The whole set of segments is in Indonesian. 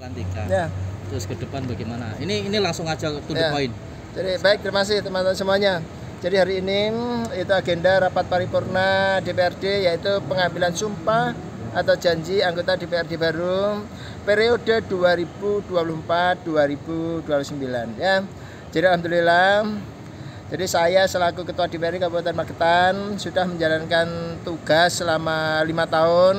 pelantikan. Ya. Terus ke depan bagaimana? Ini langsung aja to the point. Jadi baik, terima kasih teman-teman semuanya. Jadi hari ini itu agenda rapat paripurna DPRD, yaitu pengambilan sumpah atau janji anggota DPRD baru periode 2024-2029 ya. Jadi alhamdulillah, jadi saya selaku Ketua DPRD Kabupaten Magetan sudah menjalankan tugas selama 5 tahun.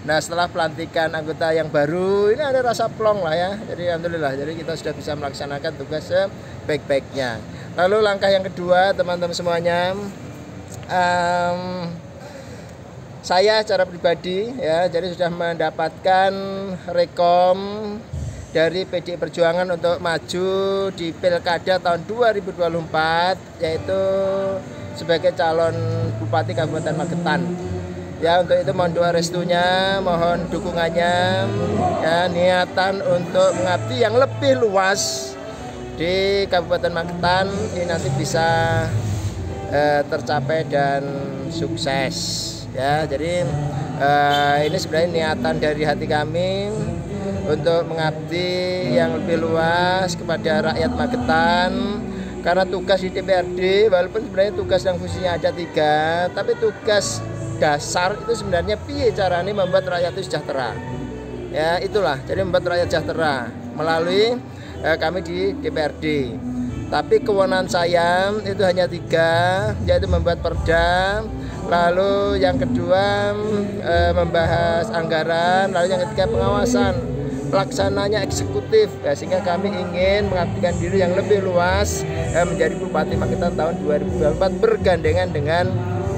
Nah, setelah pelantikan anggota yang baru ini ada rasa plong lah ya. Jadi alhamdulillah, jadi kita sudah bisa melaksanakan tugas sebaik-baiknya. Lalu langkah yang kedua teman-teman semuanya, saya secara pribadi ya, jadi sudah mendapatkan rekom dari PDI Perjuangan untuk maju di Pilkada tahun 2024, yaitu sebagai calon Bupati Kabupaten Magetan. Ya, untuk itu mohon doa restunya, mohon dukungannya, ya, niatan untuk mengabdi yang lebih luas di Kabupaten Magetan ini nanti bisa tercapai dan sukses. Ya, jadi ini sebenarnya niatan dari hati kami untuk mengabdi yang lebih luas kepada rakyat Magetan. Karena tugas di DPRD, walaupun sebenarnya tugas dan fungsinya ada 3, tapi tugas dasar itu sebenarnya piye caranya membuat rakyat itu sejahtera. Ya, itulah, jadi membuat rakyat sejahtera melalui kami di DPRD. Tapi kewenangan saya itu hanya 3, yaitu membuat perda, lalu yang kedua membahas anggaran, lalu yang ketiga pengawasan pelaksananya eksekutif ya, sehingga kami ingin mengabdikan diri yang lebih luas menjadi Bupati Magetan tahun 2024 bergandengan dengan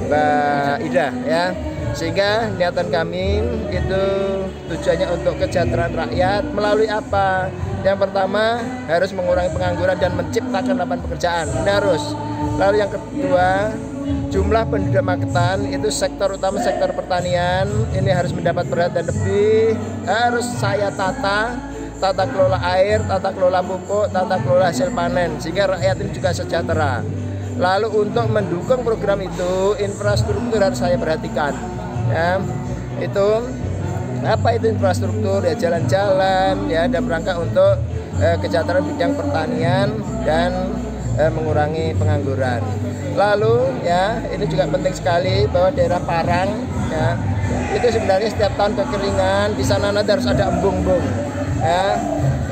Mbak Ida ya, sehingga niatan kami itu tujuannya untuk kesejahteraan rakyat melalui apa? Yang pertama harus mengurangi pengangguran dan menciptakan lapangan pekerjaan, ini harus. Lalu yang kedua, jumlah penduduk Magetan itu sektor utama sektor pertanian ini harus mendapat perhatian lebih, harus saya tata kelola air, tata kelola pupuk, tata kelola hasil panen sehingga rakyat ini juga sejahtera. Lalu untuk mendukung program itu infrastruktur harus saya perhatikan ya. Itu apa itu infrastruktur ya, jalan-jalan ya, dalam rangka untuk kesejahteraan bidang pertanian dan mengurangi pengangguran. Lalu ya, ini juga penting sekali bahwa daerah Parang ya, itu sebenarnya setiap tahun kekeringan, di sana nanti harus ada embung-embung ya.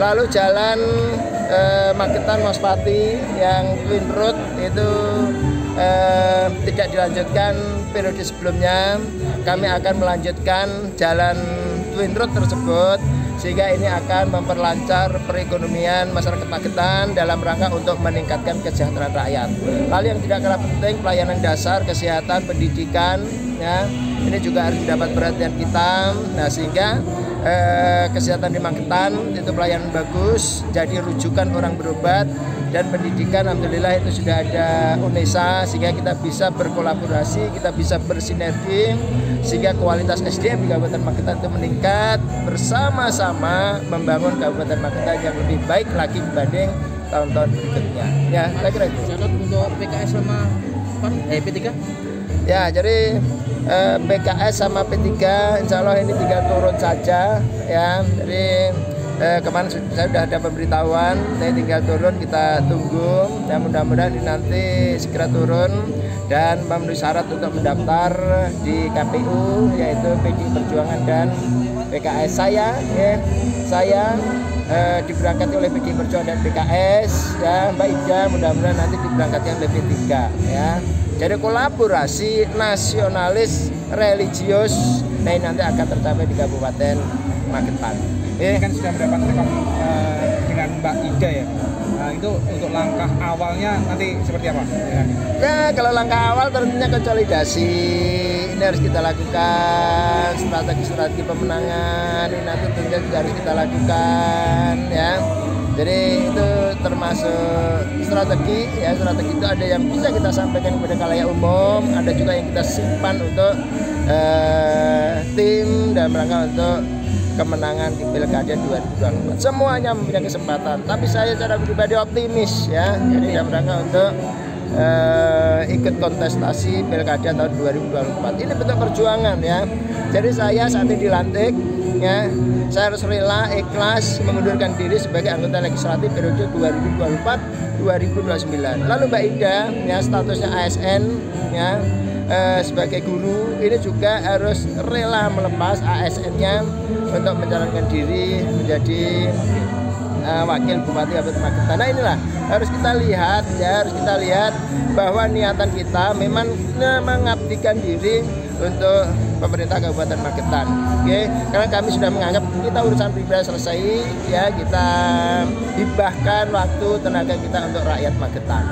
Lalu jalan Magetan Mospati yang Twin Road itu tidak dilanjutkan periode sebelumnya, kami akan melanjutkan jalan Twin Road tersebut sehingga ini akan memperlancar perekonomian masyarakat Magetan dalam rangka untuk meningkatkan kesejahteraan rakyat. Lalu yang tidak kalah penting, pelayanan dasar, kesehatan, pendidikan ya, ini juga harus mendapat perhatian kita. Nah, sehingga kesehatan di Magetan itu pelayanan bagus, jadi rujukan orang berobat, dan pendidikan alhamdulillah itu sudah ada UNESA sehingga kita bisa berkolaborasi, kita bisa bersinergi sehingga kualitas SDM di Kabupaten Magetan itu meningkat, bersama-sama membangun Kabupaten Magetan yang lebih baik lagi dibanding tahun-tahun berikutnya. Ya, saya kira itu. Syarat untuk PKS sama P3? Ya, jadi PKS sama P3 insya Allah ini tinggal turun saja ya. Jadi kemarin saya sudah ada pemberitahuan, saya tinggal turun, kita tunggu dan mudah-mudahan ini nanti segera turun dan memenuhi syarat untuk mendaftar di KPU, yaitu PDI Perjuangan dan PKS. Saya diberangkati oleh PDI Perjuangan dan PKS ya, Mbak Ida mudah-mudahan nanti diberangkati oleh P3 ya. Jadi kolaborasi nasionalis religius, nah ini nanti akan tercapai di Kabupaten Magetan. Ini kan sudah mendapat rekam dengan Mbak Ida ya. Nah, itu untuk langkah awalnya nanti seperti apa? Ya, kalau langkah awal tentunya konsolidasi. Ini harus kita lakukan, strategi pemenangan ini nanti tentunya juga harus kita lakukan ya. Jadi itu termasuk strategi ya, strategi itu ada yang bisa kita sampaikan kepada khalayak umum, ada juga yang kita simpan untuk tim dalam rangka untuk kemenangan di Pilkada 2024. Semuanya mempunyai kesempatan, tapi saya secara pribadi optimis ya. Jadi dalam rangka untuk ikut kontestasi Pilkada tahun 2024. Ini bentuk perjuangan ya. Jadi saya saat ini dilantik ya, saya harus rela ikhlas mengundurkan diri sebagai anggota legislatif periode 2024-2029. Lalu Mbak Ida ya statusnya ASN ya sebagai guru ini juga harus rela melepas ASN-nya untuk mencalonkan diri menjadi wakil Bupati Kabupaten Magetan. Nah inilah harus kita lihat ya, harus kita lihat bahwa niatan kita memang mengabdikan diri untuk pemerintah Kabupaten Magetan. Oke, karena kami sudah menganggap kita urusan pribadi selesai ya, kita hibahkan waktu tenaga kita untuk rakyat Magetan.